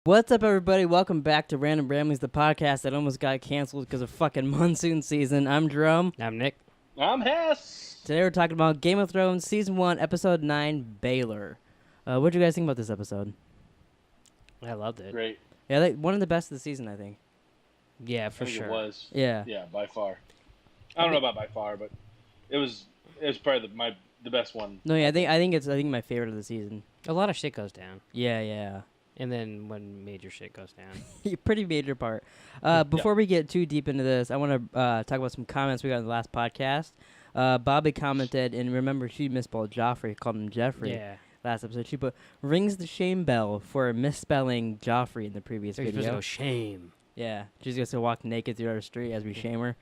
What's up, everybody? Welcome back to Random Ramblings, the podcast that almost got canceled because of fucking monsoon season. I'm Jerome. I'm Nick. I'm Hess. Today we're talking about Game of Thrones Season 1, Episode 9, Baelor. What do you guys think about this episode? I loved it. Great. Yeah, one of the best of the season, I think. Yeah, for I think sure. it was. Yeah. Yeah, by far. I don't know about by far, but it was probably the best one. No, yeah, I think it's my favorite of the season. A lot of shit goes down. Yeah. And then when major shit goes down. Pretty major part. Before we get too deep into this, I want to talk about some comments we got in the last podcast. Bobby commented, and remember, she misspelled Joffrey, called him Jeffrey. Yeah. Last episode, she put rings the shame bell for misspelling Joffrey in the previous So you're supposed to video. go shame. Yeah, she's going to walk naked through our street as we shame her.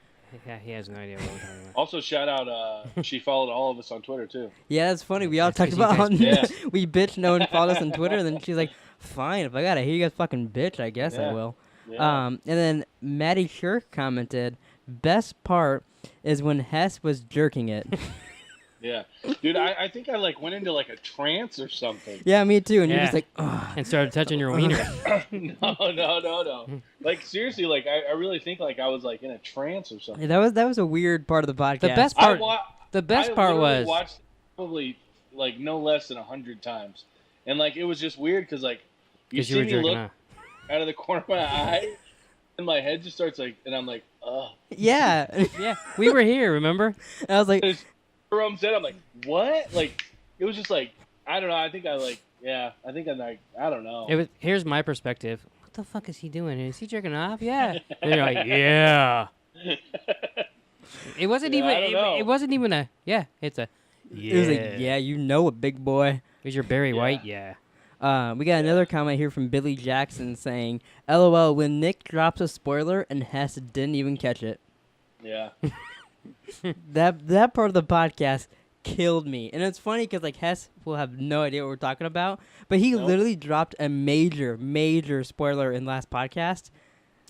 Yeah, he has no idea what we're talking about. Also, shout out, she followed all of us on Twitter, too. Yeah, that's funny. We all That's talked 'cause about you how guys- we bitch no one followed us on Twitter, and then she's like, fine, if I got to hear you guys fucking bitch, I guess I Yeah. will. Yeah. And then Maddie Shirk commented, best part is when Hess was jerking it. Yeah. Dude, I think I, went into, a trance or something. Yeah, me too. And you're Yeah. just like, ugh. And started touching your wiener. No. Seriously, I really think, I was, in a trance or something. Yeah, that was a weird part of the podcast. The best part. The I best part literally was. watched probably, no less than 100 times. And, it was just weird because, you Because see you were me jerking look off. out of the corner of my eye, and my head just starts, and I'm like, ugh. Yeah. Yeah, we were here. Remember? And I was like, Jerome said, I'm like, what? It was just I don't know. I think I I don't know. It was. Here's my perspective. What the fuck is he doing? Is he jerking off? Yeah. And you're like, yeah. It wasn't Yeah, even. I don't know. It wasn't even a. Yeah. It's a. Yeah. it was like, yeah, you know it, big boy. Is your Barry Yeah. White? Yeah. We got another comment here from Billy Jackson saying, LOL, when Nick drops a spoiler and Hess didn't even catch it. Yeah. That part of the podcast killed me. And it's funny because, Hess will have no idea what we're talking about, but he Nope. literally dropped a major spoiler in last podcast.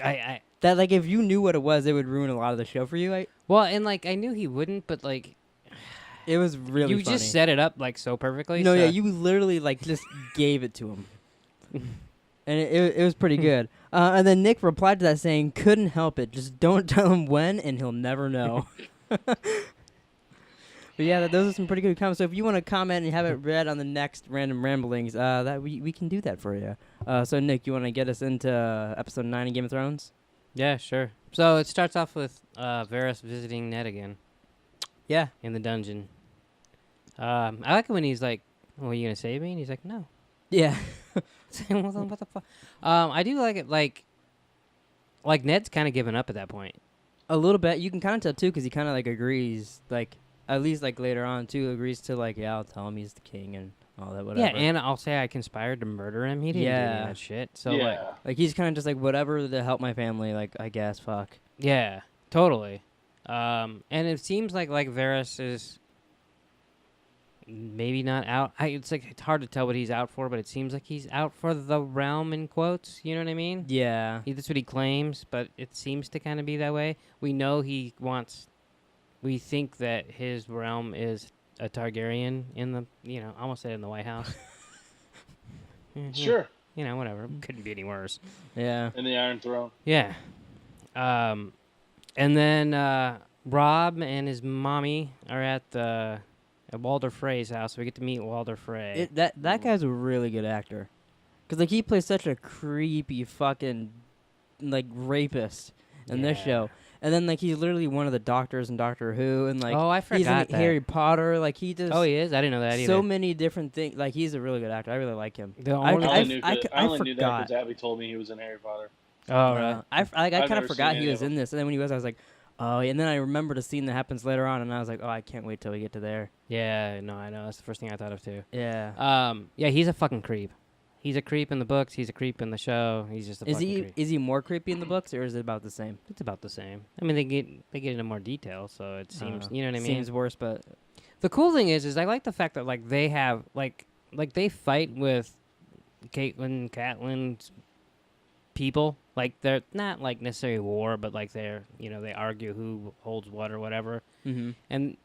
I That, if you knew what it was, it would ruin a lot of the show for you. Well, and I knew he wouldn't, but It was really you funny. just set it up so perfectly. No, so. yeah, you literally just gave it to him, and it was pretty good. And then Nick replied to that saying, "Couldn't help it. Just don't tell him when, and he'll never know." But yeah, those are some pretty good comments. So if you want to comment and have it read on the next Random Ramblings, that we can do that for you. So Nick, you want to get us into episode 9 of Game of Thrones? Yeah, sure. So it starts off with Varys visiting Ned again Yeah. in the dungeon. I like it when he's like, "Oh, are you gonna save me?" And he's like, "No." Yeah. What the fuck? I do like it. Like Ned's kind of given up at that point. A little bit. You can kind of tell too, because he kind of agrees, at least later on too, agrees to yeah, I'll tell him he's the king and all that, whatever. Yeah, and I'll say I conspired to murder him. He didn't do any Yeah. of that shit. So yeah. He's kind of just whatever to help my family. I guess fuck. yeah, totally. And it seems like Varys is maybe not out. It's hard to tell what he's out for, but it seems like he's out for the realm in quotes. You know what I mean? Yeah. That's what he claims, but it seems to kind of be that way. We know he wants. We think that his realm is a Targaryen in the. I almost said in the White House. Sure. Whatever. Couldn't be any worse. Yeah. In the Iron Throne. Yeah. And then Rob and his mommy are at Walder Frey's house. We get to meet Walder Frey. That guy's a really good actor, because he plays such a creepy fucking rapist in this Yeah. show, and then he's literally one of the doctors in Doctor Who, and oh, I he's in forgot that. Harry Potter. He does. Oh, he is? I didn't know that either. So many different things. He's a really good actor. I really like him. The I only- only knew I that forgot. because Abby told me he was in Harry Potter. Oh, right. I kind of never forgot seen he any was of in this, and then when he was, I was like, oh, and then I remembered a scene that happens later on, and I was like, oh, I can't wait till we get to there. Yeah, no, I know. That's the first thing I thought of, too. Yeah. Yeah, he's a fucking creep. He's a creep in the books. He's a creep in the show. He's just a fucking creep. Is he more creepy in the books, or is it about the same? It's about the same. I mean, they get into more detail, so it seems, you know what I mean? Seems worse, but The cool thing is I like the fact that they have they fight with Catelyn's people. They're not necessarily war, but they're they argue who holds what or whatever. mm-hmm. And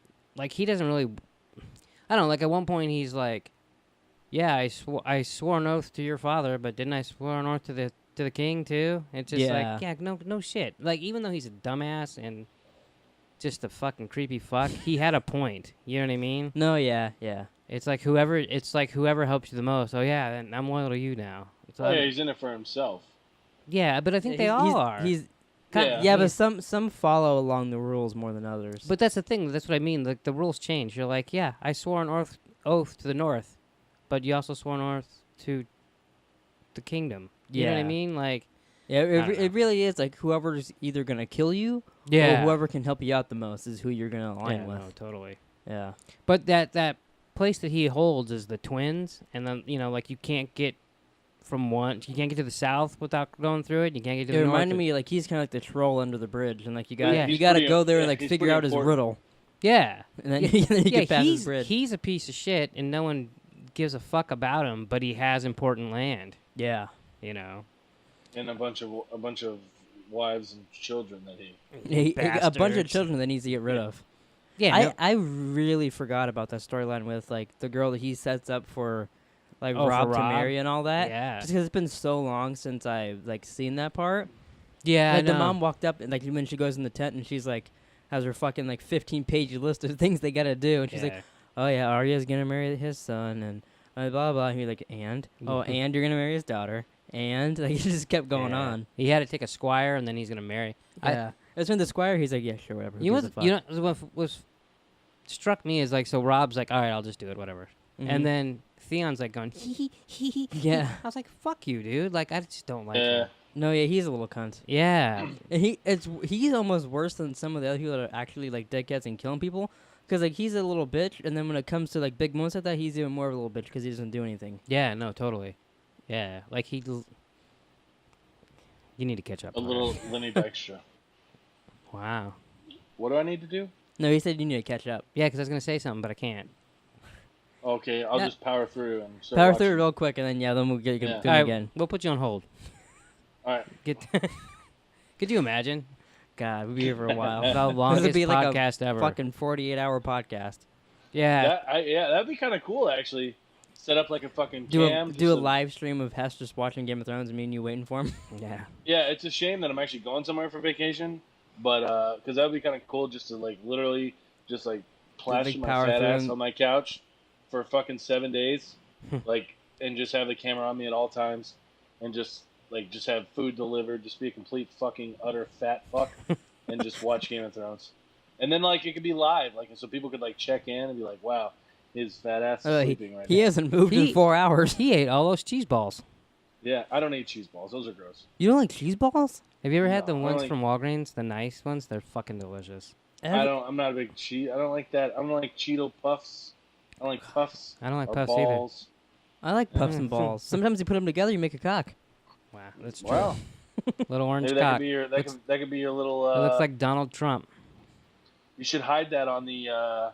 he doesn't really. I don't know. At one point he's like, yeah, I swore an oath to your father, but didn't I swear an oath to the king too? It's just like, yeah, no shit. Like, even though he's a dumbass and just a fucking creepy fuck, he had a point. You know what I mean? No, yeah. It's like whoever helps you the most. Oh yeah, then I'm loyal to you now. So yeah, he's in it for himself. yeah, but I think they all are. But some follow along the rules more than others. But that's the thing. That's what I mean. Like, the rules change. You're like, yeah, I swore an oath to the north, but you also swore an oath to the kingdom. You know what I mean? Like, yeah, it really is like whoever's either gonna kill you, or whoever can help you out the most is who you're gonna align with. No, totally. Yeah. But that place that he holds is the twins, and then like you can't get you can't get to the south without going through it. You can't get to the north. It reminded me like he's kind of like the troll under the bridge, and like you got Yeah. to go there and like figure out his riddle. Yeah, and then you can pass his bridge. He's a piece of shit, and no one gives a fuck about him. But he has important land. Yeah, and a bunch of wives and children that a bunch of children that needs to get rid of. Yeah, I really forgot about that storyline with like the girl that he sets up for. Like Rob to marry and all that. Yeah. Just because it's been so long since I've like seen that part. Yeah. Like the mom walked up and like when she goes in the tent and she's like has her fucking like 15-page list of things they gotta do and she's like, oh yeah, Arya's gonna marry his son and blah blah blah. And he's like, and and you're gonna marry his daughter and like he just kept going on. He had to take a squire and then he's gonna marry. Yeah. That's when the squire he's like, yeah, sure, whatever. What was struck me is like, so Rob's like, all right, I'll just do it, whatever. Mm-hmm. And then Theon's like going, yeah. I was like, fuck you, dude. Like, I just don't like him. No, yeah, he's a little cunt. Yeah. And he's almost worse than some of the other people that are actually like dickheads and killing people. Because like he's a little bitch, and then when it comes to like big moments like that, he's even more of a little bitch because he doesn't do anything. Yeah, no, totally. Yeah, like you need to catch up. A little Lenny Dykstra. Wow. What do I need to do? No, he said you need to catch up. Yeah, because I was gonna say something, but I can't. Okay, I'll just power through and power through real quick, and then then we'll get good again. We'll put you on hold. All right. Could you imagine? God, we'll be here for a while. The longest be like podcast ever. Fucking 48-hour podcast. Yeah. That'd be kind of cool actually. Set up like a fucking cam. Do a live stream of Hess just watching Game of Thrones and me and you waiting for him. Yeah. Yeah, it's a shame that I'm actually going somewhere for vacation, but because that'd be kind of cool just to like literally just like plaster my fat ass on my couch for fucking 7 days, like, and just have the camera on me at all times, and just have food delivered, just be a complete fucking utter fat fuck, and just watch Game of Thrones, and then like it could be live, like, so people could like check in and be like, wow, his fat ass is sleeping right now. He hasn't moved in 4 hours. He ate all those cheese balls. Yeah, I don't eat cheese balls; those are gross. You don't like cheese balls? Have you ever had the ones from Walgreens, the nice ones? They're fucking delicious. I'm not a big cheese. I don't like that. I don't like Cheeto Puffs. I don't like puffs. I don't like puffs balls. either. I like puffs and balls. Sometimes you put them together, you make a cock. Wow, that's true. Wow. Little orange Maybe cock. That could be your little. It looks like Donald Trump. You should hide that on the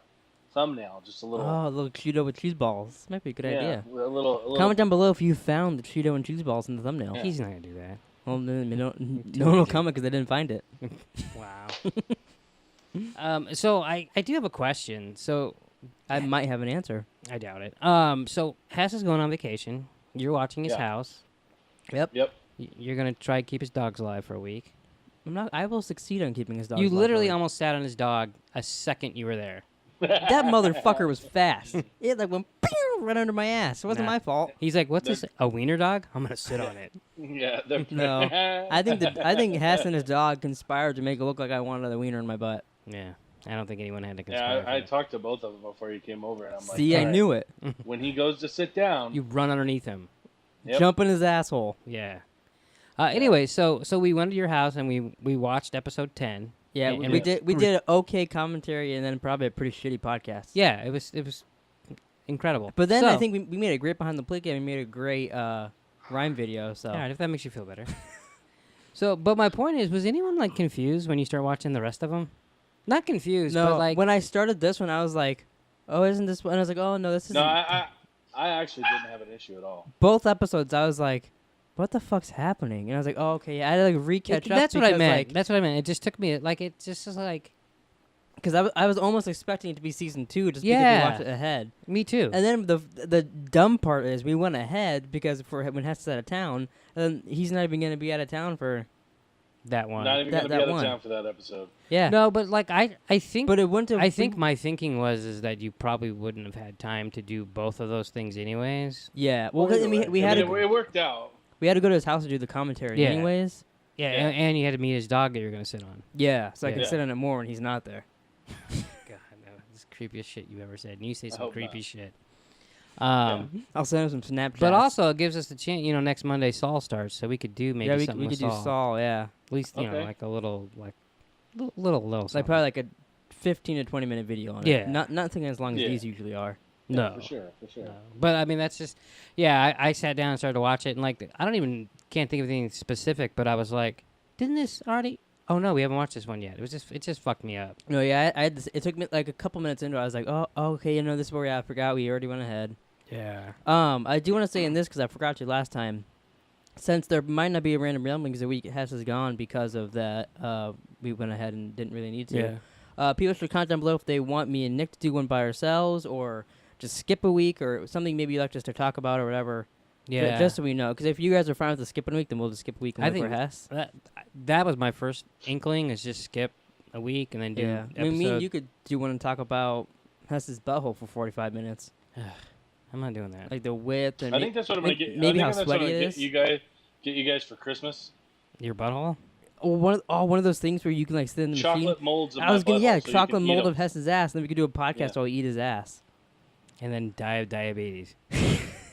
thumbnail, just a little. Oh, a little Cheeto with cheese balls. Might be a good idea. A little. Comment down below if you found the Cheeto and cheese balls in the thumbnail. Yeah. He's not gonna do that. Well, no one will comment because they didn't find it. Wow. So I do have a question. So I might have an answer. I doubt it. So Hess is going on vacation. You're watching his house. Yep. You're gonna try to keep his dogs alive for a week. I will succeed on keeping his dog. You alive literally almost sat on his dog a second you were there. That motherfucker was fast. It like went right under my ass. It wasn't my fault. He's like, "What's this? A wiener dog? I'm gonna sit on it." Yeah. No. I think Hess and his dog conspired to make it look like I wanted a wiener in my butt. Yeah. I don't think anyone had to conspire. Yeah, I talked to both of them before he came over, and I'm like, see, I knew it. When he goes to sit down, you run underneath him, jump in his asshole. Yeah. Anyway, so we went to your house and we watched episode 10. Yeah, we did an okay commentary and then probably a pretty shitty podcast. Yeah, it was incredible. But then I think we made a great behind the Pleeka and we made a great rhyme video. So all right, if that makes you feel better. But my point is, was anyone like confused when you start watching the rest of them? Not confused, no, but like when I started this one, I was like, "Oh, isn't this one?" And I was like, "Oh no, this isn't." No, I actually didn't have an issue at all. Both episodes, I was like, "What the fuck's happening?" And I was like, "Oh, okay." Yeah, I had to like re-catch up. That's what I meant. Like, that's what I meant. It just took me like it just is like Because I was almost expecting it to be season 2 just because we watched it ahead. Me too. And then the dumb part is we went ahead because when Hess is out of town, and he's not even going to be out of town for that one. Not even going to be out of town for that episode. Yeah. No, but like I think. But it wouldn't have. I think my thinking was that you probably wouldn't have had time to do both of those things anyways. Yeah. Well, we had to. It worked out. We had to go to his house to do the commentary anyways. Yeah, and you had to meet his dog that you're going to sit on. Yeah, so I can sit on it more when he's not there. God, no, this is the creepiest shit you've ever said. And you say some creepy shit. I'll send him some Snapchats. But also, it gives us the chance, next Monday Saul starts, so we could do maybe something with Saul. We could do Saul, yeah. At least, like a little something. Like probably like a 15 to 20 minute video on it. Yeah. Nothing as long as these usually are. No. For sure. No. But, I mean, that's just, I sat down and started to watch it, and, like, can't think of anything specific, but I was like, didn't this already? Oh, no, we haven't watched this one yet. It just fucked me up. No, yeah, I had this, it took me like a couple minutes into it. I was like, oh okay, this is where we're at. I forgot we already went ahead. Yeah. I do want to say in this, because I forgot to last time, since there might not be a Random Ramblings a week, Hess is gone because of that. We went ahead and didn't really need to. Yeah. People should comment below if they want me and Nick to do one by ourselves, or just skip a week, or something maybe you like just to talk about or whatever. Yeah. Just so we know. Because if you guys are fine with the skipping a week, then we'll just skip a week and wait for Hess. That was my first inkling, is just skip a week and then do episode. I mean, me and you could do one and talk about Hess's butthole for 45 minutes. I'm not doing that. Like the width and I think that's what I'm going to get. Maybe how sweaty it is. Get you guys for Christmas. Your butthole? Oh, one of those things where you can like sit in the chocolate machine. Molds of my butthole, so chocolate mold of Hess's ass, and then we could do a podcast while we eat his ass. And then die of diabetes.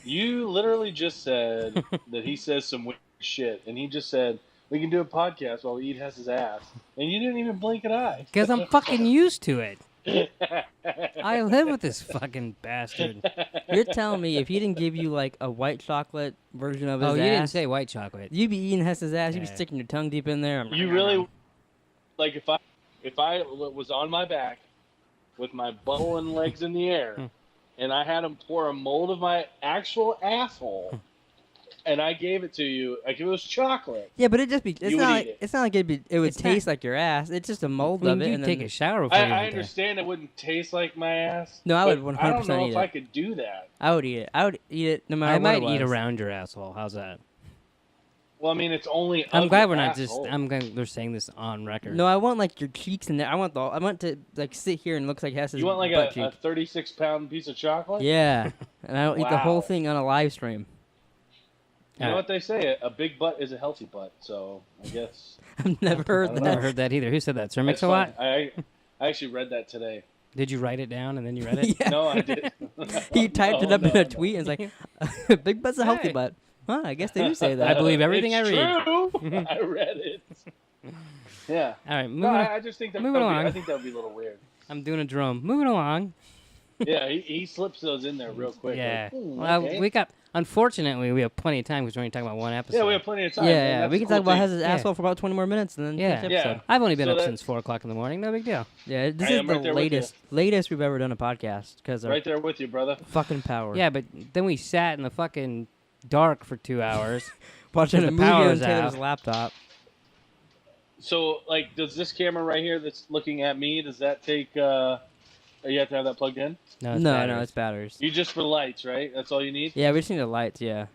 You literally just said that he says some weird shit, and he just said we can do a podcast while we eat Hess's ass, and you didn't even blink an eye. Because I'm fucking used to it. I live with this fucking bastard. You're telling me if he didn't give you like a white chocolate version of his ass? Oh, you didn't say white chocolate. You'd be eating Hess's ass. You'd be sticking your tongue deep in there. You really, like if I was on my back with my butthole and legs in the air, and I had him pour a mold of my actual asshole, and I gave it to you, like if it was chocolate. Yeah, but it's not like it would taste like your ass. It's just a mold of it. You take a shower before I understand it wouldn't taste like my ass. No, I would 100% eat it. I don't know if I could do that. I would eat it. I would eat it no matter what it was. I might eat around your asshole. How's that? Well, I mean, it's only. I'm glad we're not just. They're saying this on record. No, I want like your cheeks in there. I want to like sit here and look like Hess's. You want like butt a 36-pound piece of chocolate? Yeah, and I'll eat the whole thing on a live stream. You know what they say? A big butt is a healthy butt. So I guess. I've never heard that. I've never heard that either. Who said that? Sir Mix-a-Lot? I actually read that today. Did you write it down and then you read it? Yeah. No, I didn't. He typed it up in a tweet and it's like, "Big butt's a healthy butt." Huh, I guess they do say that. I believe everything it's I read. True. I read it. Yeah. All right, I just think that I think that would be a little weird. I'm doing a drum. Moving along. Yeah, he slips those in there real quick. Yeah. Like, well, unfortunately, we have plenty of time because we're only talking about one episode. Yeah, we have plenty of time. Yeah, we can talk about Hess's asshole for about 20 more minutes and then finish the episode. I've only been up since 4 o'clock in the morning. No big deal. Yeah, this is the latest we've ever done a podcast. Right there with you, brother. Fucking power. Yeah, but then we sat in the fucking dark for 2 hours. Watching a movie on Taylor's laptop. So, like, does this camera right here that's looking at me, does that take, you have to have that plugged in? No, it's batteries. You just for lights, right? That's all you need? Yeah, we just need the lights, yeah.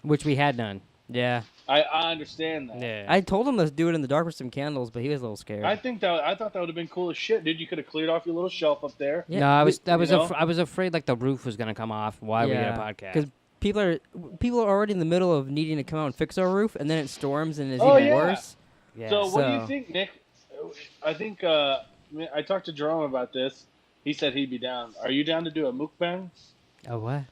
Which we had done. Yeah. I understand that. Yeah. I told him let's do it in the dark with some candles, but he was a little scared. I thought that would have been cool as shit, dude. You could have cleared off your little shelf up there. Yeah, no, I was afraid like the roof was gonna come off while we did a podcast. Because people are already in the middle of needing to come out and fix our roof, and then it storms and it's even worse. Yeah. So what do you think, Nick? I think I talked to Jerome about this. He said he'd be down. Are you down to do a mukbang? A what?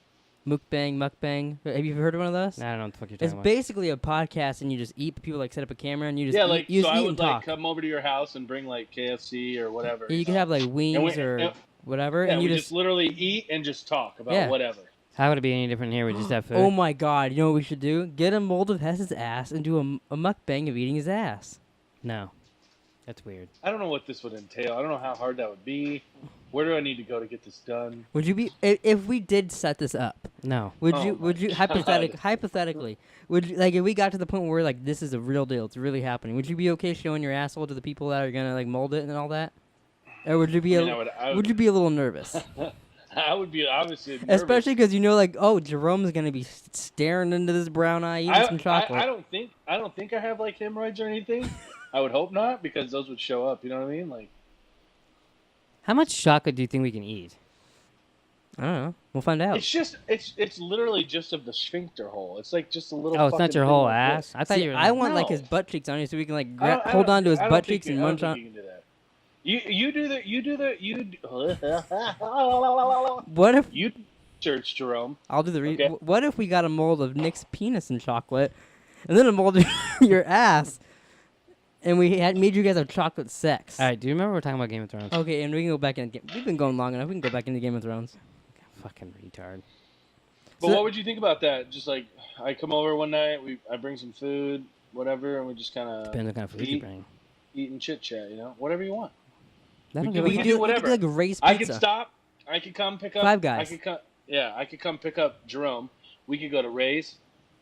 Mukbang. Have you heard of one of those? No, I don't know what the fuck you're talking about. It's basically a podcast, and you just eat. People like set up a camera, and you just so I would like come over to your house and bring like KFC or whatever. Yeah, you can have like wings or whatever, and you just literally eat and just talk about whatever. How would it be any different here? We just have food. Oh my god! You know what we should do? Get a mold of Hess's ass and do a mukbang of eating his ass. No, that's weird. I don't know what this would entail. I don't know how hard that would be. Where do I need to go to get this done? Would you be if we did set this up? No. Would you hypothetically would you, like if we got to the point where we're like this is a real deal, it's really happening? Would you be okay showing your asshole to the people that are gonna like mold it and all that? Or would you be would you be a little nervous? I would be obviously nervous. Especially because you know, like, oh, Jerome's gonna be staring into this brown eye eating some chocolate. I don't think I have like hemorrhoids or anything. I would hope not, because those would show up. You know what I mean? Like, how much chocolate do you think we can eat? I don't know. We'll find out. It's just it's literally just of the sphincter hole. It's like just a little. Oh, it's not your whole ass. I thought you were. I want like his butt cheeks on you, so we can like hold on to his butt cheeks and munch on. You do the. What if you church, Jerome? I'll do the. Okay. What if we got a mold of Nick's penis in chocolate, and then a mold of your ass, and we had made you guys have chocolate sex? All right. Do you remember we're talking about Game of Thrones? Okay, and we can go back in. We've been going long enough. We can go back into Game of Thrones. Fucking retard. But what would you think about that? Just like I come over one night, I bring some food, whatever, and we just kind of depends what kind of food you bring. Eat and chit chat, whatever you want. We can do whatever. We could like race pizza. I could stop. I could come pick up Five Guys. I could come pick up Jerome. We could go to Ray's,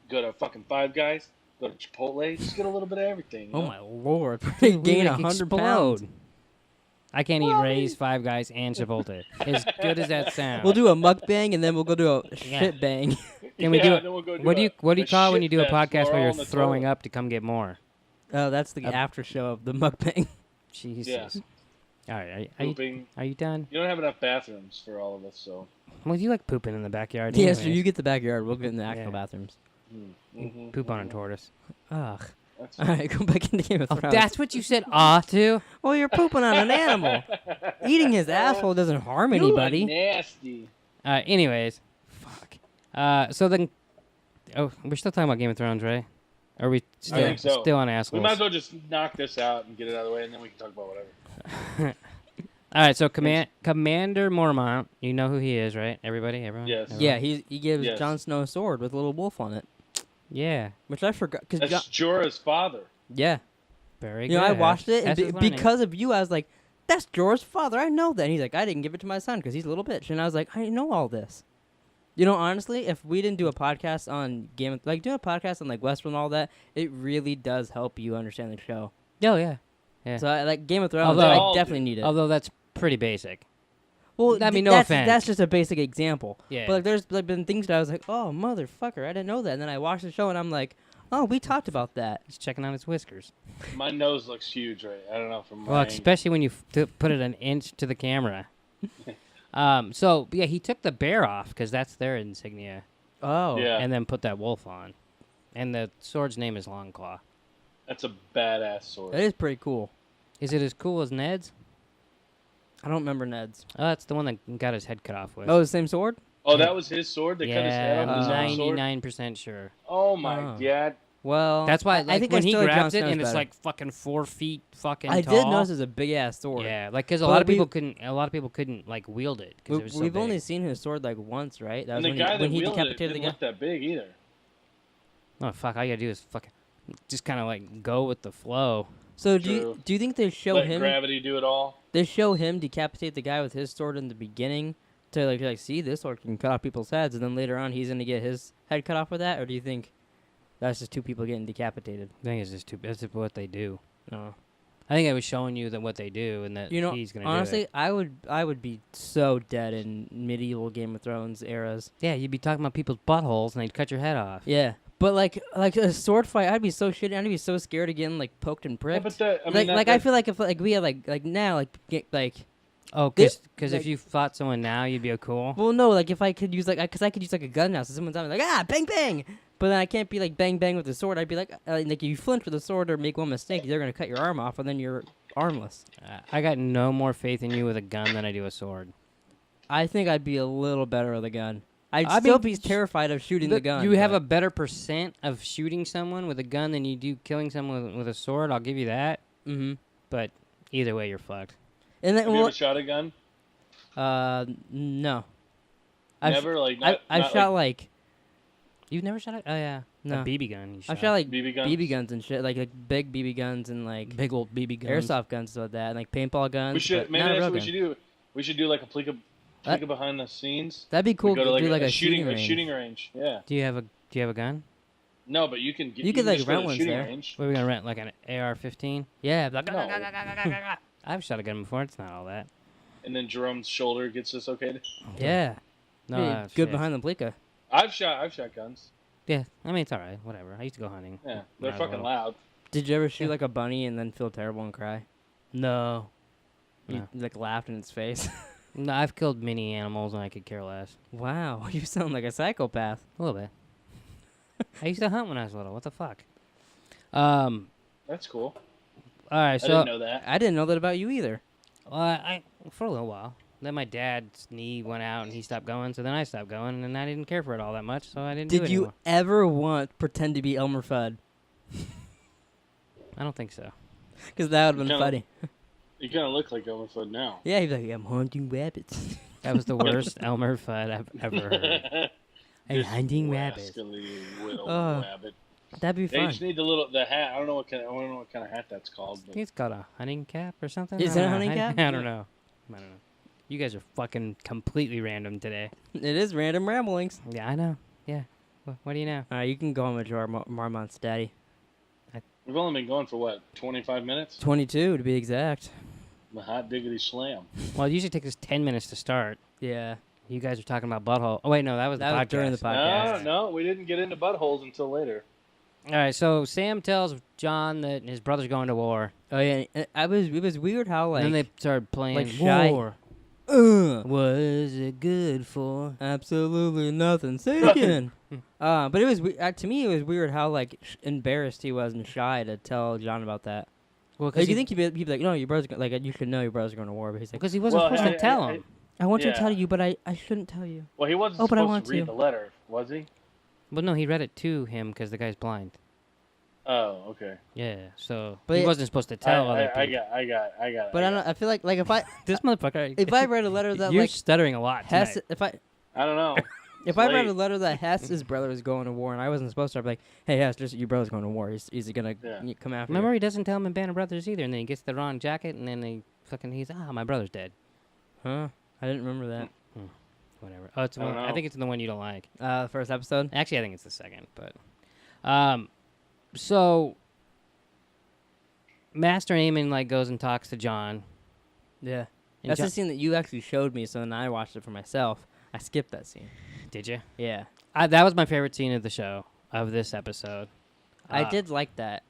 go to fucking Five Guys, go to Chipotle. Just get a little bit of everything. Oh my lord! Gain 100 pounds. I can't eat Ray's, Five Guys, and Chipotle. As good as that sounds. We'll do a mukbang and then we'll go do a shit bang. Can we do it? What do you call when you do a podcast where you're throwing up to come get more? Oh, that's the after show of the mukbang. Jesus. Yeah. All right, are you done? You don't have enough bathrooms for all of us, so. Well, you like pooping in the backyard. Yeah, so you get the backyard. We'll get in the actual bathrooms. Poop on a tortoise. Ugh. All right, go back into Game of Thrones. That's what you said to? Well, you're pooping on an animal. Eating his asshole doesn't harm anybody. You nasty. Anyways, fuck. So then, we're still talking about Game of Thrones, right? Or are we still on assholes? We might as well just knock this out and get it out of the way, and then we can talk about whatever. All right, so Commander Mormont, you know who he is, right? Everyone? Yes. Everyone? Yeah, he gives Jon Snow a sword with a little wolf on it. Yeah. Which I forgot. That's Jorah's father. Yeah. Very good. You know, I watched it, and because of you, I was like, that's Jorah's father. I know that. And he's like, I didn't give it to my son because he's a little bitch. And I was like, I know all this. You know, honestly, if we didn't do a podcast on doing a podcast on like Westworld and all that, it really does help you understand the show. Oh yeah, yeah. So like Game of Thrones, I definitely need it. Although that's pretty basic. Well, I mean, no offense. That's just a basic example. Yeah. But like, there's like been things that I was like, oh motherfucker, I didn't know that. And then I watched the show and I'm like, oh, we talked about that. He's checking out his whiskers. My nose looks huge, right? I don't know from. Well, especially when you put it an inch to the camera. So yeah, he took the bear off because that's their insignia. Oh. Yeah. And then put that wolf on, and the sword's name is Longclaw. That's a badass sword. It is pretty cool. Is it as cool as Ned's? I don't remember Ned's. Oh, that's the one that got his head cut off with. Oh, the same sword? Oh, that was his sword? They cut his head off his sword? 99% sure. Oh, my God. Well, that's why I think when he grabs it and it's like fucking 4 feet fucking I tall. did notice it's a big ass sword. Yeah, like because a lot of people couldn't like wield it because it was so We've big. only seen his sword like once, right? That was and the guy that wielded it didn't look that big either. Oh fuck! All you gotta do is fucking just kind of like go with the flow. So do you think they show Let him gravity do it all? They show him decapitate the guy with his sword in the beginning to like see this sword can cut off people's heads, and then later on he's gonna get his head cut off with that, or do you think that's just two people getting decapitated? I think it's just that's just what they do. No, I think it was showing you that what they do, and that he's gonna honestly, do it. I would be so dead in medieval Game of Thrones eras. Yeah, you'd be talking about people's buttholes, and they'd cut your head off. Yeah. But like a sword fight, I'd be so shitty. I'd be so scared of getting like poked and pricked. Yeah, but I feel like if we had like now oh, because if you fought someone now, you'd be cool. Well, no, like if I could use I could use like a gun now, so someone's on me like bang bang. But then I can't be like bang bang with the sword. I'd be like if you flinch with the sword or make one mistake, they're gonna cut your arm off, and then you're armless. I got no more faith in you with a gun than I do a sword. I think I'd be a little better with a gun. I'd still be terrified of shooting the gun. You have a better percent of shooting someone with a gun than you do killing someone with a sword. I'll give you that. Mm-hmm. But either way, you're fucked. And then, have you ever shot a gun? No. I've shot like. You've never shot Oh yeah, no. A BB gun. I've shot like BB guns and shit, like big BB guns and like big old BB guns, airsoft guns like that, and like paintball guns. Maybe that's what we should do. We should do like a Pleeka behind the scenes. That'd be cool. Go to do like a shooting range. Yeah. Do you have a gun? No, but you could like rent one there. range. What are we gonna rent? Like an AR-15? Yeah. I've shot a gun before. It's not all that. And then Jerome's shoulder gets dislocated. Yeah. No, Hey, good behind the Pleeka. I've shot guns. Yeah, I mean it's all right. Whatever. I used to go hunting. Yeah, they're fucking loud. Did you ever shoot like a bunny and then feel terrible and cry? No. You like laughed in its face. No, I've killed many animals and I could care less. Wow, you sound like a psychopath. A little bit. I used to hunt when I was little. What the fuck? That's cool. All right, so I didn't know that. I didn't know that about you either. I for a little while. Then my dad's knee went out and he stopped going, so then I stopped going, and I didn't care for it all that much, so I didn't do it anymore. Did you ever pretend to be Elmer Fudd? I don't think so. Because that would have been funny. You kind of look like Elmer Fudd now. Yeah, he's like, I'm hunting rabbits. That was the worst Elmer Fudd I've ever heard. I'm hunting rabbits. Rabbit. That'd be fun. They just need the hat. I don't know what kind of hat that's called. I think it's called a hunting cap or something. Is it a hunting cap? I don't know. You guys are fucking completely random today. It is random ramblings. Yeah, I know. Yeah. What do you know? All right, you can go on with your Marmont's daddy. We've only been going for, what, 25 minutes? 22 to be exact. The hot diggity slam. Well, it usually takes us 10 minutes to start. Yeah. You guys are talking about butthole. Oh, wait, no, that was the podcast. During the podcast. No, we didn't get into buttholes until later. All right, so Sam tells John that his brother's going to war. Oh, yeah. It was weird how, like... And then they started playing like war. Was it good for? Absolutely nothing. Say it again. But it was to me. It was weird how like embarrassed he was and shy to tell John about that. Well, because you think he'd be like, no, your brother's like you should know your brother's going to war, but he's like, because he wasn't supposed to tell him. I want to tell you, but I shouldn't tell you. Well, he wasn't supposed to read the letter, was he? But no, he read it to him because the guy's blind. Oh, okay. Yeah, so but he wasn't supposed to tell other people. I got it. But I feel like if I this motherfucker, if I read a letter that you're like stuttering a lot tonight. Hess, I don't know. If I read a letter that Hess's brother was going to war and I wasn't supposed to, I'd be like, hey, Hess, your brother's going to war. He's going to come after Remember, you. he doesn't tell him in Band of Brothers either, and then he gets the wrong jacket, and then he's my brother's dead. Huh? I didn't remember that. Whatever. Oh, I think it's the one you don't like. The first episode? Actually, I think it's the second, but... So... Master Aemon, goes and talks to John. Yeah. That's the scene that you actually showed me, so then I watched it for myself. I skipped that scene. Did you? Yeah. That was my favorite scene of the show, of this episode. I did like that.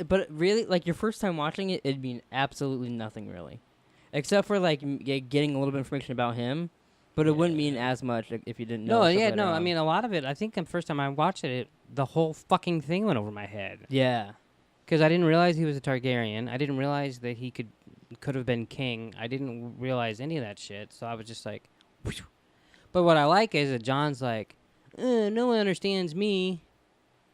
But really, your first time watching it, it'd mean absolutely nothing, really. Except for, getting a little bit of information about him. But it wouldn't mean as much if you didn't know. I mean, a lot of it, I think the first time I watched it, the whole fucking thing went over my head. Yeah. Because I didn't realize he was a Targaryen. I didn't realize that he could have been king. I didn't realize any of that shit. So I was just like... Whoosh. But what I like is that John's like, no one understands me.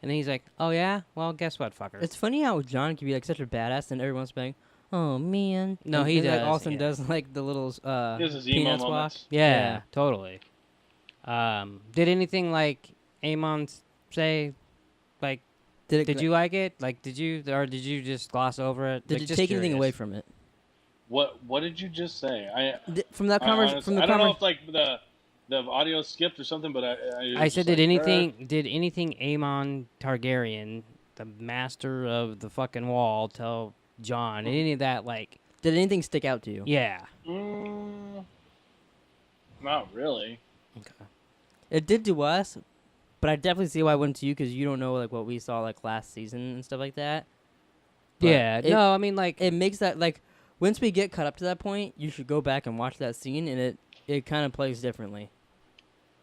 And then he's like, oh, yeah? Well, guess what, fucker? It's funny how John can be, such a badass and everyone's being, oh, man. No, he does. Austin does, the little peanuts walk. Yeah, totally. Did anything Aemon say, did you like it? Did you just gloss over it? Did it take anything away from it? What did you just say? From that conversation, I don't know if the audio skipped or something, but I said, did anything Aemon Targaryen, the master of the fucking wall, tell John? Any of that did anything stick out to you? Yeah. Not really. Okay. It did to us, but I definitely see why it went to you because you don't know what we saw last season and stuff like that. But yeah. I mean it makes that once we get cut up to that point, you should go back and watch that scene, and it kind of plays differently.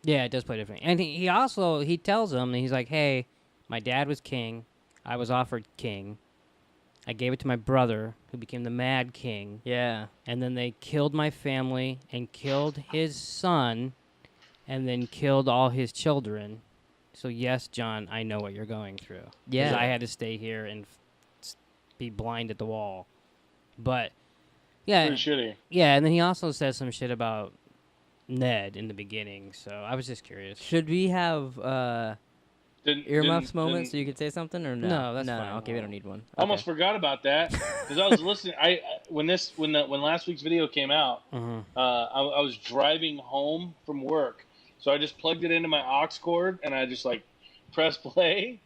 Yeah, it does play differently. And he tells him, and he's like, hey, my dad was king. I was offered king. I gave it to my brother, who became the Mad King. Yeah. And then they killed my family and killed his son and then killed all his children. So, yes, John, I know what you're going through. Yeah. Because I had to stay here and be blind at the wall. But, yeah. Pretty shitty. Yeah, and then he also says some shit about Ned in the beginning. So, I was just curious. Should we have earmuffs moments so you could say something or no? No, that's fine. No, okay, we don't need one. I almost forgot about that because I was listening. When last week's video came out, I was driving home from work, so I just plugged it into my aux cord and I just press play,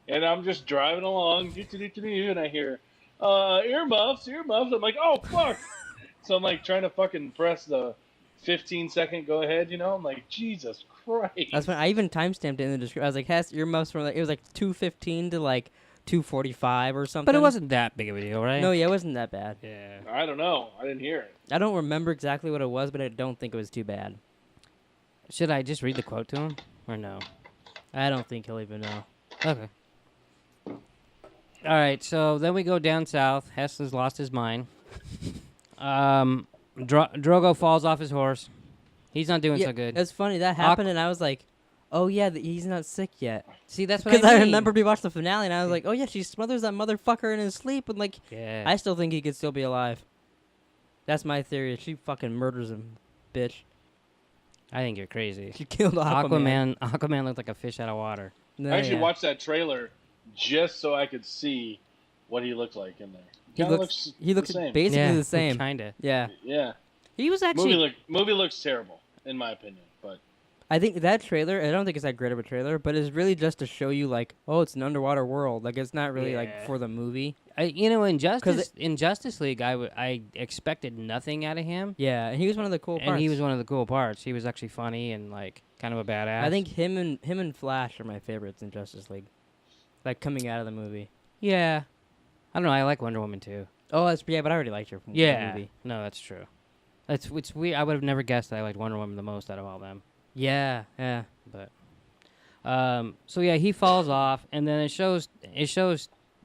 and I'm just driving along, and I hear earmuffs. I'm like, oh, fuck. So I'm like trying to fucking press the 15-second go ahead, I'm like, Jesus Christ. That's when I even timestamped it in the description. I was like, Hess, earmuffs from like, it was like 2:15 to like 2:45 or something. But it wasn't that big of a deal, right? No, yeah, it wasn't that bad. Yeah. I don't know. I didn't hear it. I don't remember exactly what it was, but I don't think it was too bad. Should I just read the quote to him? Or no? I don't think he'll even know. Okay. All right, so then we go down south. Hess has lost his mind. Drogo falls off his horse. He's not doing so good. It's funny. That happened, and I was like, oh, yeah, he's not sick yet. See, that's what I mean. Because I remember we watched the finale, and I was like, oh, yeah, she smothers that motherfucker in his sleep. And, like, yeah. I still think he could still be alive. That's my theory. She fucking murders him, bitch. I think you're crazy. She killed Aquaman. Aquaman looked like a fish out of water. No, I actually watched that trailer just so I could see what he looked like in there. He looks basically the same. Kinda. Yeah. Yeah. He was actually movie looks terrible in my opinion, but I think that trailer, I don't think it's that great of a trailer, but it's really just to show you like, oh, it's an underwater world. Like it's not really like for the movie. In Justice League, I expected nothing out of him. Yeah, and he was one of the cool parts. And he was one of the cool parts. He was actually funny and like kind of a badass. I think him and Flash are my favorites in Justice League. Like coming out of the movie. Yeah. I don't know, I like Wonder Woman too. Oh, but I already liked her from the movie. No, that's true. It's weird. I would have never guessed that I liked Wonder Woman the most out of all them. Yeah. But so yeah, he falls off, and then it shows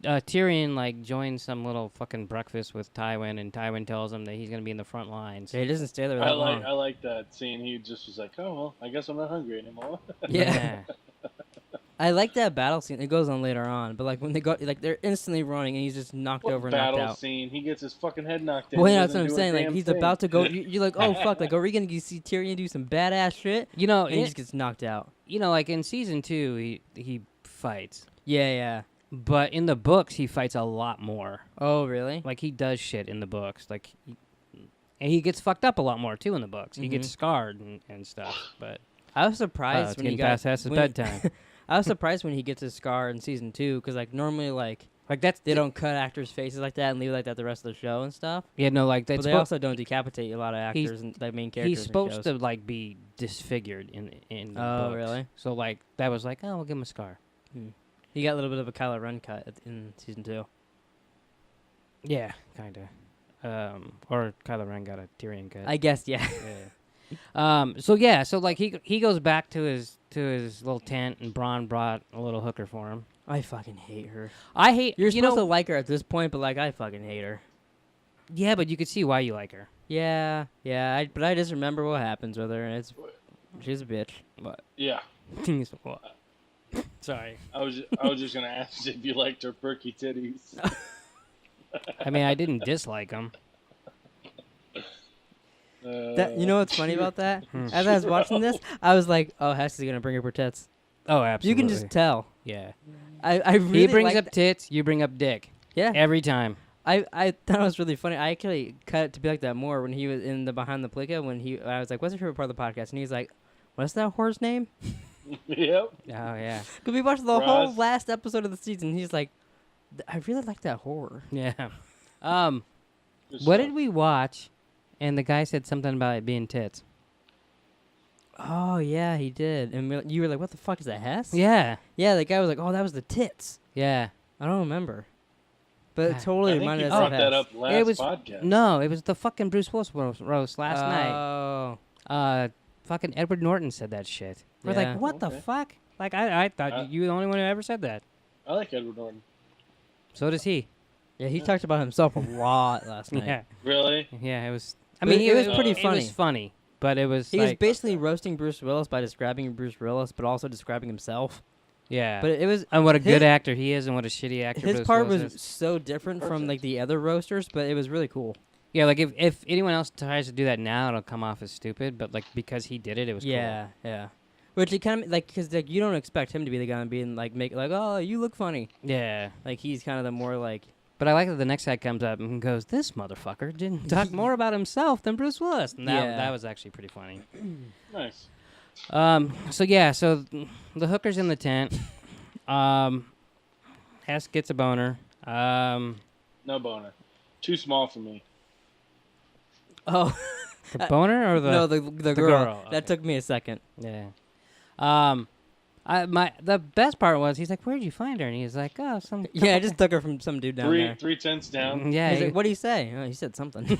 Tyrion like joins some little fucking breakfast with Tywin, and Tywin tells him that he's gonna be in the front lines. Yeah, he doesn't stay there that long. I like that scene. He just was like, oh well, I guess I'm not hungry anymore. Yeah. I like that battle scene. It goes on later on, but like when they go, like they're instantly running, and he's just knocked over and knocked out. Battle scene. He gets his fucking head knocked in. Well, yeah, that's what I'm saying. Like he's about to go. You're like, oh fuck! Like, are we gonna see Tyrion do some badass shit? And he just gets knocked out. Like in season 2, he fights. Yeah. But in the books, he fights a lot more. Oh, really? Like he does shit in the books. Like, and he gets fucked up a lot more too in the books. He gets scarred and stuff. But I was surprised when he got past Hess's bedtime. I was surprised when he gets his scar in season 2, because like normally like that's they don't cut actors' faces like that and leave it like that the rest of the show and stuff. Yeah, no, like but they also don't decapitate a lot of actors and like main characters. He's supposed to like be disfigured in the books. Oh, really? So like that was like, oh, we'll give him a scar. He got a little bit of a Kylo Ren cut in season 2. Yeah, kinda. Or Kylo Ren got a Tyrion cut. I guess, yeah. So like he goes back to his little tent, and Bronn brought a little hooker for him. I fucking hate her. You're supposed to like her at this point, but like I fucking hate her. Yeah, but you could see why you like her. Yeah. But I just remember what happens with her, and she's a bitch. But yeah. Sorry. I was just gonna ask if you liked her perky titties. I mean, I didn't dislike them. You know what's funny about that? As I was watching this, I was like, "Oh, Hess is gonna bring up her tits." Oh, absolutely. You can just tell. Yeah. I really he brings up tits, you bring up dick. Yeah. Every time. I thought it was really funny. I actually cut it to be like that more when he was in the Behind the Pleeka. I was like, "What's your favorite part of the podcast?" And he was like, "What's that whore's name?" Yep. Oh yeah. Because we watched the whole last episode of the season. He's like, "I really like that whore." Yeah. What did we watch? And the guy said something about it being tits. Oh, yeah, he did. And you were like, what the fuck is that, Hess? Yeah. Yeah, the guy was like, oh, that was the tits. Yeah. I don't remember. But it totally reminded us of brought Hess. that up last podcast. No, it was the fucking Bruce Willis roast last night. Oh. Fucking Edward Norton said that shit. We're like, what the fuck? Like, I thought you were the only one who ever said that. I like Edward Norton. So does he. Yeah, he talked about himself a lot last night. Yeah. Really? Yeah, it was... I mean, it was pretty funny. It was funny, but it was He was basically roasting Bruce Willis by describing Bruce Willis, but also describing himself. Yeah. But it was... And what a good actor he is and what a shitty actor His Bruce part Willis was is. so different from like the other roasters, but it was really cool. Yeah, like if anyone else tries to do that now, it'll come off as stupid, but like because he did it, it was cool. Yeah. Which it kind of like, because like you don't expect him to be the guy being like, oh, you look funny. Yeah. Like he's kind of the more like... But I like that the next guy comes up and goes, this motherfucker didn't talk more about himself than Bruce Willis. And that was actually pretty funny. Nice. So the hooker's in the tent. Hess gets a boner. No boner. Too small for me. Oh. The boner or the no, the girl. Okay. That took me a second. Yeah. The best part was he's like, "Where'd you find her?" And he's like, "Oh, some." Yeah, I just took her from some dude down there. 3/10 down. Yeah. He's like, "What do you say?" Oh, he said something.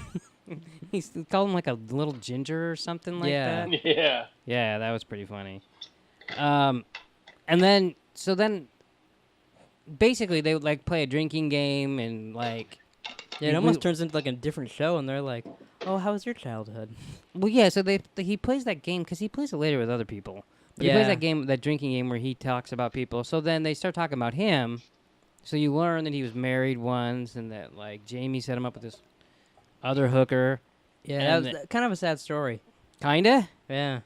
He called him like a little ginger or something like that. Yeah. Yeah, that was pretty funny. And then basically they would like play a drinking game and like. Yeah, it almost turns into like a different show, and they're like, "Oh, how was your childhood?" Well, yeah. So he plays that game because he plays it later with other people. But he plays that game, that drinking game where he talks about people. So then they start talking about him. So you learn that he was married once, and that like Jamie set him up with this other hooker. Yeah, that was kind of a sad story. Kinda. Yeah.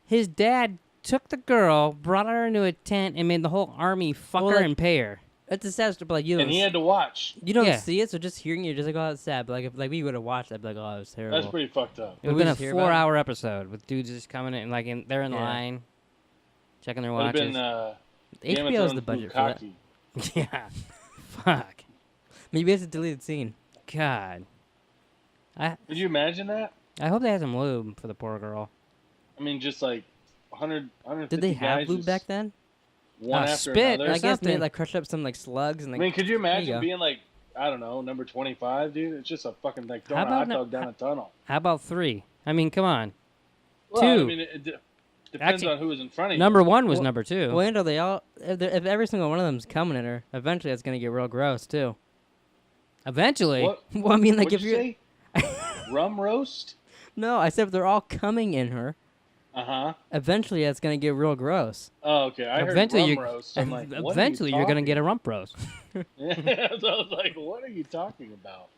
His dad took the girl, brought her into a tent, and made the whole army fuck her and pay her. It's a sad story, but like you don't. And he had to watch. You don't see it, so just hearing it, you're just like, "Oh, that's sad." But like if we would have watched, I'd be like, "Oh, it was terrible." That's pretty fucked up. It would have been a 4-hour episode with dudes just coming in, like they're in line, checking their watches. HBO is the budget for that. Yeah. Fuck. Maybe it's a deleted scene. God. Could you imagine that? I hope they had some lube for the poor girl. I mean, just like 150 Did they have guys lube back then? One after spit, another. I guess they like crushed up some like slugs and like. I mean, could you imagine being like, I don't know, number 25, dude? It's just a fucking like throwing a hot dog down a tunnel. How about 3? I mean, come on. Well, 2. I mean, it depends on who was in front of you. Number 1 was number 2. Well, Andrew, they all if every single one of them's coming at her, eventually it's gonna get real gross too. Eventually. What? Well, I mean, like What'd if you you're say? Rum roast? No, I said if they're all coming in her. Eventually, it's gonna get real gross. Oh, okay. I eventually heard rum roast. I'm like, what eventually, you're gonna get a rump roast. Yeah, so I was like, what are you talking about?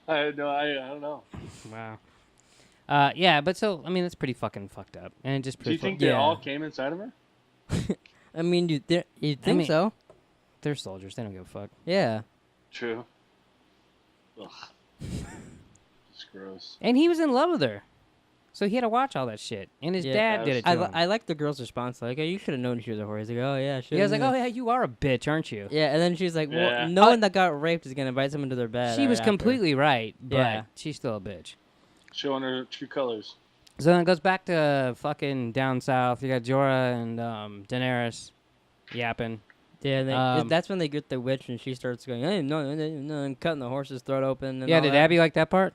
I don't know. Wow. Yeah, but so I mean, that's pretty fucking fucked up, and just do you think they all came inside of her? I mean, you think so? They're soldiers. They don't give a fuck. Yeah. True. Ugh. It's gross. And he was in love with her. So he had to watch all that shit. And his dad did it to him. I like the girl's response. Like, oh, you should have known she was a whore. He's like, oh, yeah. He was like, oh, yeah, you are a bitch, aren't you? Yeah, and then she's like, well, no one that got raped is going to invite someone to their bed. She was completely right, but she's still a bitch. Showing her true colors. So then it goes back to fucking down south. You got Jorah and Daenerys yapping. Yeah, that's when they get the witch, and she starts going, hey, no, and cutting the horse's throat open. And yeah, did Abby like that part?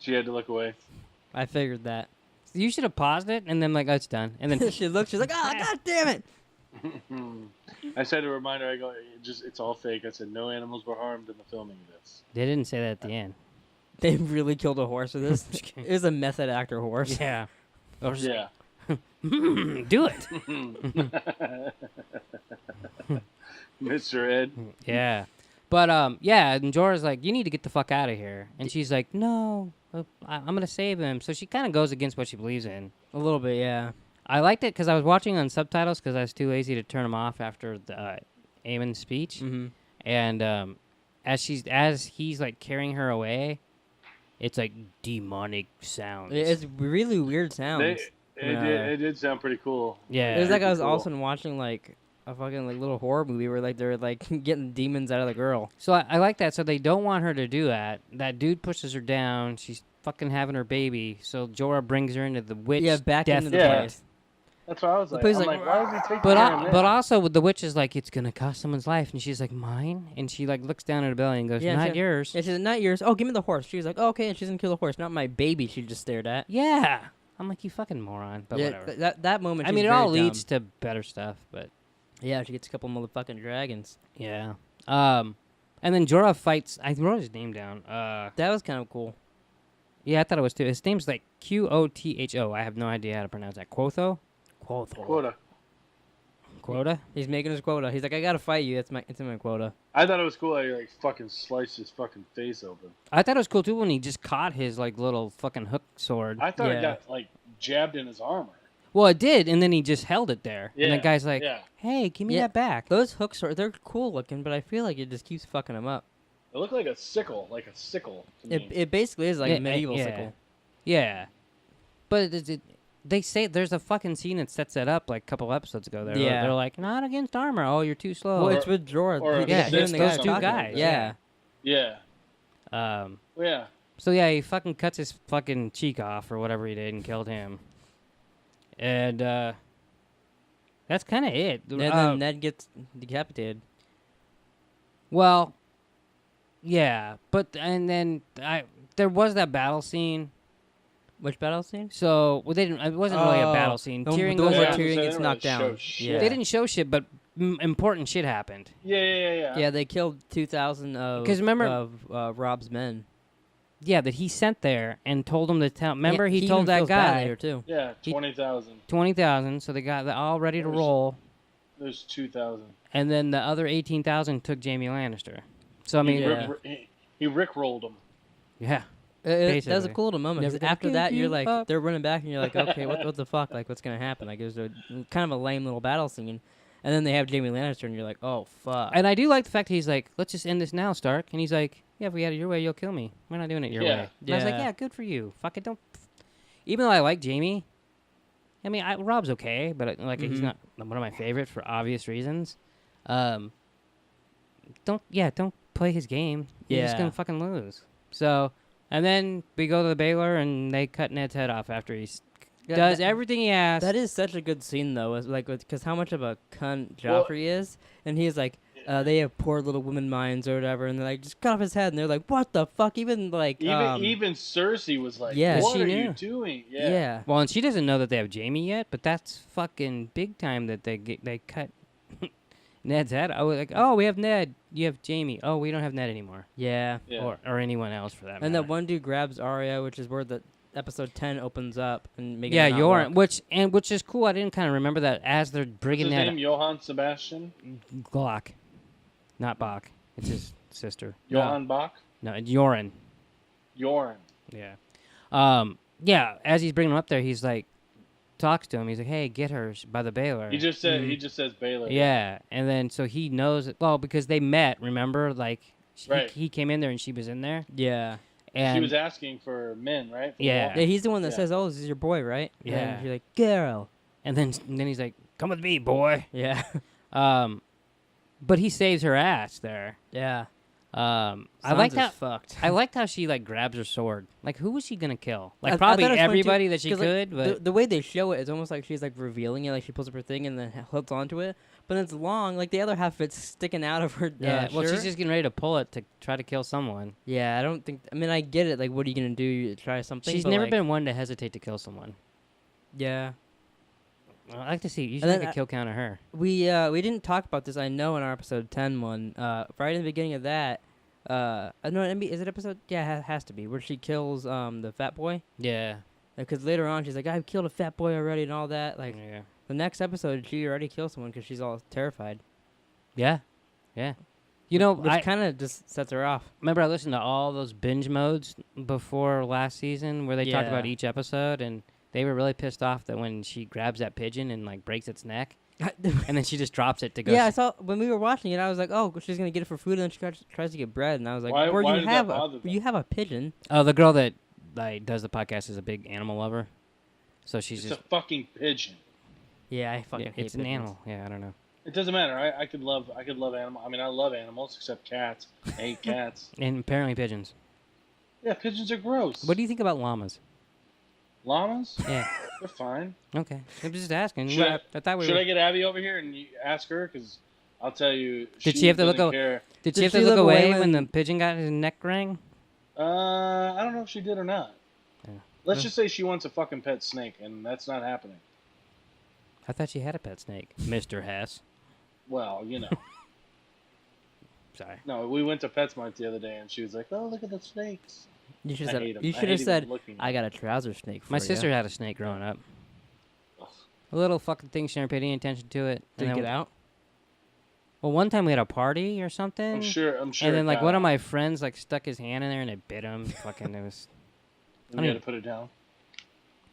She had to look away. I figured that. You should have paused it and then like, oh, it's done. And then she looked. She's like, oh, god damn it! I said to remind her, I go, it's all fake. I said no animals were harmed in the filming of this. They didn't say that at the end. They really killed a horse with this. It was a method actor horse. Yeah. Yeah. Do it. Mr. Ed. Yeah. But yeah, and Jorah's like, you need to get the fuck out of here. And she's like, no, I'm going to save him. So she kind of goes against what she believes in. A little bit, yeah. I liked it because I was watching on subtitles because I was too lazy to turn them off after the Aemon's speech. Mm-hmm. And as he's like carrying her away, it's like demonic sounds. It's really weird sounds. It did sound pretty cool. Yeah. It was like I was also watching like a fucking like little horror movie where like they're like getting demons out of the girl. So I like that. So they don't want her to do that. That dude pushes her down. She's fucking having her baby. So Jorah brings her into the witch. Yeah, back death into the place. That's what I was like. I'm like, why would you take but also with the witch is like, it's gonna cost someone's life, and she's like, mine, and she like looks down at her belly and goes, not yours. Yeah, she's like, not yours. Oh, give me the horse. She's like, oh, okay, and she's gonna kill the horse, not my baby. She just stared at. Yeah, I'm like, you fucking moron. But whatever. That moment. I mean, it all leads to better stuff, but yeah, she gets a couple motherfucking dragons. Yeah. And then Jorah fights. I wrote his name down. That was kind of cool. Yeah, I thought it was too. His name's like Quotho. I have no idea how to pronounce that. Quotho. Quota? He's making his quota. He's like, I gotta fight you. It's in my quota. I thought it was cool how he like fucking sliced his fucking face open. I thought it was cool too when he just caught his like little fucking hook sword. I thought it got like jabbed in his armor. Well, it did, and then he just held it there. Yeah, and the guy's like, hey, give me that back. Those hook swords, they're cool looking, but I feel like it just keeps fucking them up. It looked like a sickle to me. It basically is like a medieval sickle. Yeah. But they say there's a fucking scene that sets that up like a couple episodes ago. They're like, not against armor. Oh, you're too slow. Well, it's with Jorah. It's those two guys. Yeah. Yeah. Yeah. So yeah, he fucking cuts his fucking cheek off or whatever he did and killed him. And that's kind of it. And then Ned gets decapitated. Well, yeah, but and then there was that battle scene. Which battle scene? So they didn't. It wasn't really a battle scene. Tyrion goes where Tyrion gets knocked down. Yeah. They didn't show shit, but important shit happened. Yeah. Yeah, they killed 2,000 of Rob's men. Yeah, that he sent there and told them to tell. Remember, he told that guy. Later too. Yeah, 20,000. 20,000. So they got all ready to roll. There's 2,000. And then the other 18,000 took Jaime Lannister. So I mean, he rickrolled them. Yeah. That was a cool little moment. Because after that, you're like, they're running back, and you're like, okay, what the fuck? Like, what's gonna happen? Like, it was kind of a lame little battle scene. And then they have Jaime Lannister, and you're like, oh fuck. And I do like the fact he's like, let's just end this now, Stark. And he's like, yeah, if we had it your way, you'll kill me. We're not doing it your way. And I was like, yeah, good for you. Fuck it, don't. Even though I like Jaime, I mean, Rob's okay, but like he's not one of my favorites for obvious reasons. Don't play his game. You're just gonna fucking lose. So, and then we go to the Baelor, and they cut Ned's head off after he's. Does everything he asks. That is such a good scene, though, because how much of a cunt Joffrey is, and he's like, they have poor little women minds or whatever, and they're like, just cut off his head, and they're like, what the fuck? Even Cersei was like, yeah, what are you doing? Yeah. Well, and she doesn't know that they have Jaime yet, but that's fucking big time that they cut Ned's head. I was like, oh, we have Ned, you have Jaime. Oh, we don't have Ned anymore. Yeah. Or anyone else for that matter. And that one dude grabs Arya, which is where the episode 10 opens up and makes Yoren, which is cool. I didn't kind of remember that as they're bringing that. His name Johann Sebastian Glock, not Bach. It's his sister. Johann Bach. No, it's Yoren. Yeah. Yeah. As he's bringing him up there, he's like, talks to him. He's like, "Hey, get her by the Baelor." He just said. He just says Baelor. Yeah, and then so he knows. Well, because they met. Remember, like he came in there and she was in there. Yeah. And she was asking for men, right? Yeah. He's the one that says, "Oh, this is your boy, right?" Yeah. And you're like, "Girl." And then he's like, "Come with me, boy." Yeah. But he saves her ass there. Yeah. I liked how she like grabs her sword. Like, who was she gonna kill? Like, probably everybody that she could. But the way they show it, it's almost like she's like revealing it. Like she pulls up her thing and then holds onto it. But it's long. Like the other half of it's sticking out of her. Yeah. Well, shirt. she's just getting ready to pull it to try to kill someone. Yeah. I don't think. I mean, I get it. Like, what are you gonna do? You try something. She's never been one to hesitate to kill someone. Yeah. Well, I like to see. You should make a kill count of her. We didn't talk about this. I know in our episode 10 one. Right in the beginning of that. No, is it episode? Yeah, it has to be where she kills the fat boy. Yeah. Because later on she's like, I've killed a fat boy already and all that. Like, yeah. The next episode she already kills someone because she's all terrified. Yeah. Yeah. You know, which kind of just sets her off. Remember, I listened to all those binge modes before last season where they talked about each episode, and they were really pissed off that when she grabs that pigeon and like breaks its neck. And then she just drops it to go. Yeah, I saw when we were watching it. I was like, "Oh, she's gonna get it for food," and then she tries to get bread. And I was like, you have a pigeon." Oh, the girl that does the podcast is a big animal lover, so she's just a fucking pigeon. Yeah, I fucking hate it's an animal. Yeah, I don't know. It doesn't matter. I could love animals. I mean, I love animals except cats. I hate cats. And apparently pigeons. Yeah, pigeons are gross. What do you think about llamas? Llamas? Yeah. They're fine. Okay. I'm just asking. Should I get Abby over here and you ask her? Because I'll tell you, Did she have to look away when the pigeon got his neck rang? I don't know if she did or not. Yeah. Let's just say she wants a fucking pet snake, and that's not happening. I thought she had a pet snake, Mr. Hess. Well, you know. Sorry. No, we went to PetSmart the other day, and she was like, "Oh, look at the snakes." You should have said, "I got a trouser snake." My sister had a snake growing up. A little fucking thing. She never paid any attention to it. Did it get out? Well, one time we had a party or something. I'm sure. And then like one of my friends like stuck his hand in there and it bit him. Fucking it was. You had to put it down.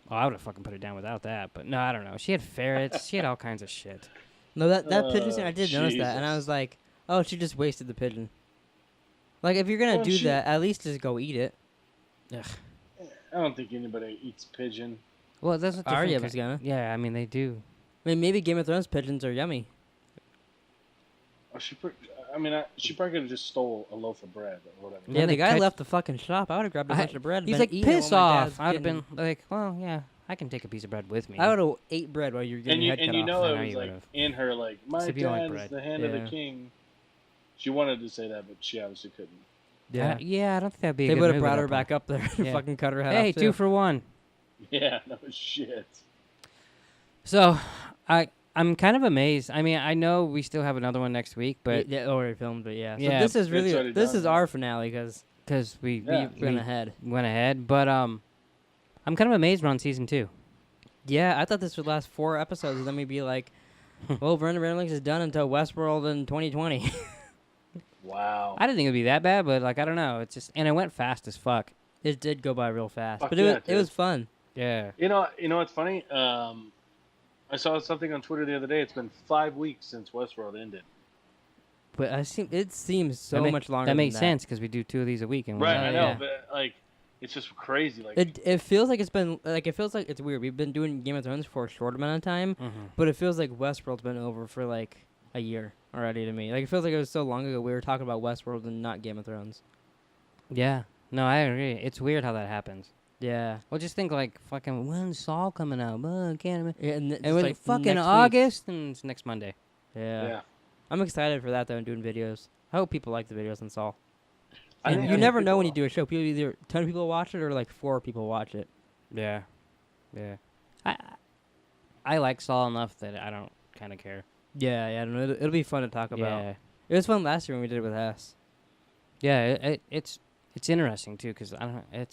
Oh, I would have fucking put it down without that. But no, I don't know. She had ferrets. She had all kinds of shit. No, that pigeon scene, I did notice that, and I was like, oh, she just wasted the pigeon. Like, if you're gonna do that, at least just go eat it. Ugh. I don't think anybody eats pigeon. Well, that's what Arya was gonna. Yeah, I mean they do. I mean, maybe Game of Thrones pigeons are yummy. Oh, she probably could have just stole a loaf of bread or whatever. Yeah, the guy left the fucking shop. I would have grabbed a bunch of bread. He's like, piss off. I would have been like, well, yeah, I can take a piece of bread with me. I would have ate bread while you were getting your head cut off. And you know it was like in her, like, my dad is the hand of the king. She wanted to say that, but she obviously couldn't. Yeah, I don't think that'd be a good move. They would have brought her back up there and fucking cut her head off. Hey, 2 for 1. Yeah, no shit. So, I'm kind of amazed. I mean, I know we still have another one next week, but already filmed, but So yeah, this is really our finale because we went ahead. But I'm kind of amazed we're on season 2. Yeah, I thought this would last 4 episodes, and then we'd be like, well, Brenda Ramblings is done until Westworld in 2020. Wow. I didn't think it'd be that bad, but like I don't know. It's just and it went fast as fuck. It did go by real fast, but it was fun. Yeah. You know what's funny? I saw something on Twitter the other day. It's been 5 weeks since Westworld ended. But it seems so much longer. That makes sense because we do 2 of these a week. And right, I know, but like, it's just crazy. Like it feels like it's been like it's weird. We've been doing Game of Thrones for a short amount of time, but it feels like Westworld's been over for like a year already to me. Like it feels like it was so long ago we were talking about Westworld and not Game of Thrones. Yeah. No, I agree. It's weird how that happens. Yeah. Well, just think like fucking when's Saul coming out? Can't and it was like fucking August and it's next Monday. Yeah. I'm excited for that though and doing videos. I hope people like the videos on Saul. And you never know when you do a show. People either a ton of people watch it or like 4 people watch it. Yeah. Yeah. I like Saul enough that I don't kind of care. Yeah, I don't know. It'll be fun to talk about. Yeah. It was fun last year when we did it with Hess. Yeah, it's interesting too because I don't know.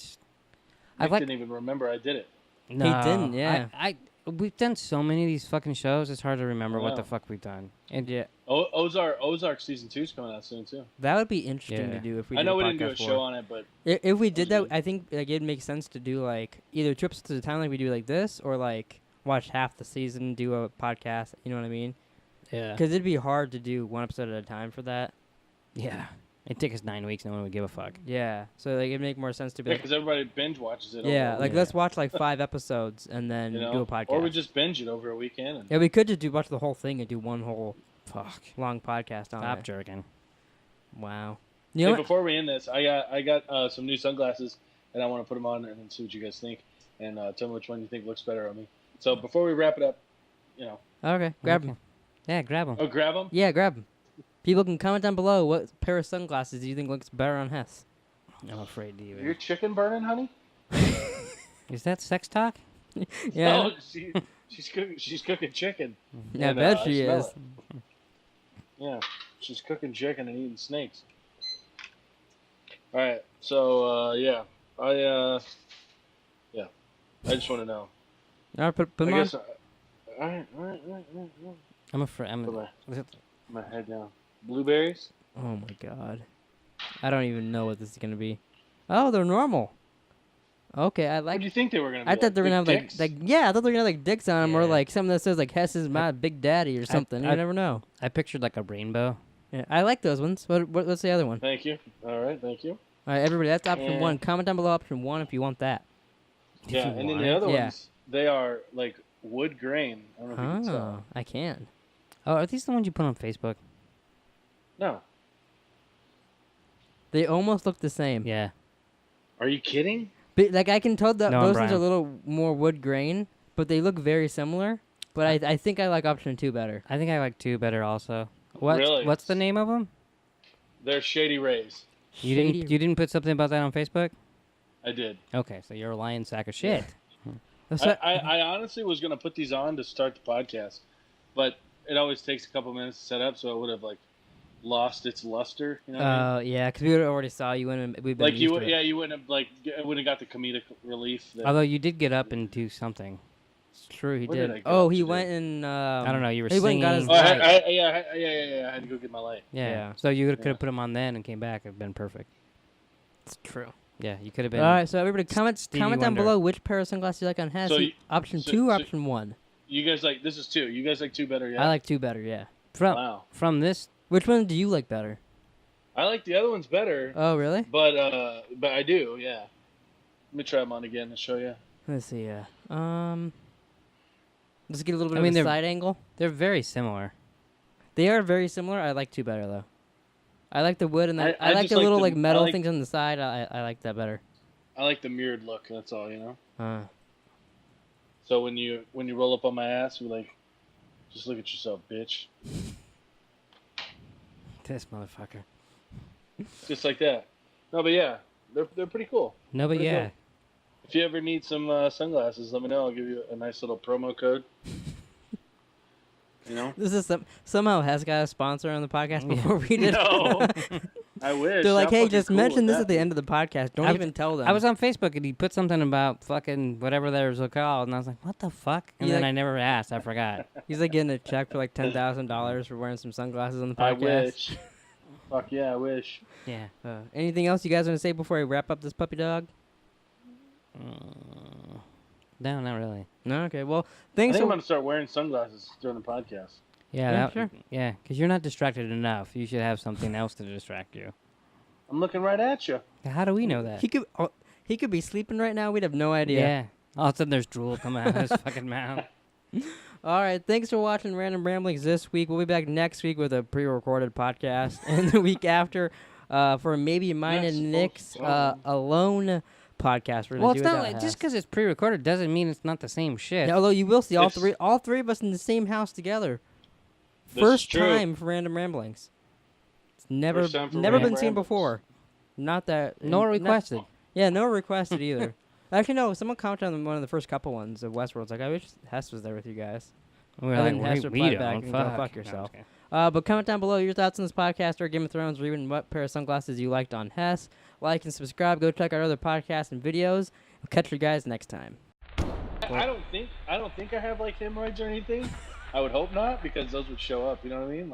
I didn't even remember I did it. No, he didn't. Yeah, we've done so many of these fucking shows. It's hard to remember what the fuck we've done. And yeah, Ozark season 2 is coming out soon too. That would be interesting to do if we. I know we didn't do a show on it, but if we did that, I think like it'd make sense to do like either trips to the town like we do like this, or like watch half the season, do a podcast. You know what I mean? Yeah. Because it'd be hard to do 1 episode at a time for that. Yeah. It'd take us 9 weeks. No one would give a fuck. Yeah. So like it'd make more sense to be. Because everybody binge watches it. Yeah. Like let's watch like 5 episodes and then do a podcast. Or we just binge it over a weekend. Yeah, we could just watch the whole thing and do one whole long podcast on it. Stop jerking. Wow. You know before we end this, I got some new sunglasses and I want to put them on and see what you guys think and tell me which one you think looks better on me. So before we wrap it up, Okay, grab them. Yeah, grab them. Oh, grab them? Yeah, grab them. People can comment down below what pair of sunglasses do you think looks better on Hess. I'm afraid to even. Your chicken burning, honey? Is that sex talk? Yeah. No, she's cooking chicken. Yeah, I bet she is. Yeah, she's cooking chicken and eating snakes. All right, so I just want to know. All right, put them on. All right. I'm afraid. Put my head down. Blueberries? Oh my god. I don't even know what this is gonna be. Oh, they're normal. Okay, I like. What do you think they were gonna be? I thought they were gonna have I thought they were gonna have like dicks on them or like something that says like Hess is my big daddy or something. You never know. I pictured like a rainbow. Yeah, I like those ones. What's the other one? Thank you. All right, thank you. All right, everybody, that's option 1. Comment down below option 1 if you want that. Yeah, and then the other ones, they are like wood grain. I don't know if you can tell. I can. Oh, are these the ones you put on Facebook? No. They almost look the same. Yeah. Are you kidding? But like I can tell that those ones are a little more wood grain, but they look very similar. But I think I like option 2 better. I think I like 2 better also. Really? What's the name of them? They're Shady Rays. You didn't put something about that on Facebook? I did. Okay, so you're a lying sack of shit. I honestly was going to put these on to start the podcast, but it always takes a couple minutes to set up, so it would have like lost its luster. You know what I mean? Yeah, because we already saw you and we've been like you. Yeah, you wouldn't have like it wouldn't have got the comedic relief. Although you did get up and do something. It's true, he What did. did I get up He to went and I don't know. You were he singing. went and got his light. I had to go get my light. Yeah. So you could have put them on then and came back. It'd been perfect. It's true. Yeah, you could have been. All right, so everybody comment down Wonder. below which pair of sunglasses you like on Hess. Option 2 or option 1? You guys like this is 2. You guys like 2 better, yeah? I like 2 better, yeah. From this. Which one do you like better? I like the other ones better. Oh, really? But I do, yeah. Let me try them on again and show you. Let's see, let's get a little bit of a side angle. They're very similar. They are very similar. I like 2 better, though. I like the wood and then I like the little like metal things on the side. I like that better. I like the mirrored look. That's all, you know. So when you roll up on my ass, you're like, just look at yourself, bitch. This motherfucker. Just like that. No, but yeah, they're pretty cool. No, but yeah. Cool. If you ever need some sunglasses, let me know. I'll give you a nice little promo code. You know? This is somehow Hess got a sponsor on the podcast before we did. No. I wish. They're like, hey, just mention this at the end of the podcast. Don't even tell them. I was on Facebook and he put something about fucking whatever theirs was called, and I was like, what the fuck? And then I never asked. I forgot. He's like getting a check for like $10,000 for wearing some sunglasses on the podcast. I wish. Fuck yeah, I wish. Yeah. Anything else you guys want to say before we wrap up this puppy dog? No, not really. No, okay. Well, I'm going to start wearing sunglasses during the podcast. Yeah, sure. Yeah, because you're not distracted enough. You should have something else to distract you. I'm looking right at you. How do we know that? He could be sleeping right now. We'd have no idea. Yeah. All of a sudden, there's drool coming out of his fucking mouth. All right. Thanks for watching Random Ramblings this week. We'll be back next week with a pre-recorded podcast, and the week after for maybe mine and Nick's alone podcast. We're well, it's not like just because it's pre-recorded doesn't mean it's not the same shit. Yeah, although you will see all three of us in the same house together. First time for Random Ramblings. It's never been seen before. Not that. No requested. Yeah, no requested either. Actually, no. Someone commented on one of the first couple ones of Westworld. It's like, I wish Hess was there with you guys. We're like, Hess replied back and go fuck yourself. No, but comment down below your thoughts on this podcast or Game of Thrones, or even what pair of sunglasses you liked on Hess. Like and subscribe. Go check out our other podcasts and videos. We'll catch you guys next time. I don't think I have like hemorrhoids or anything. I would hope not, because those would show up. You know what I mean?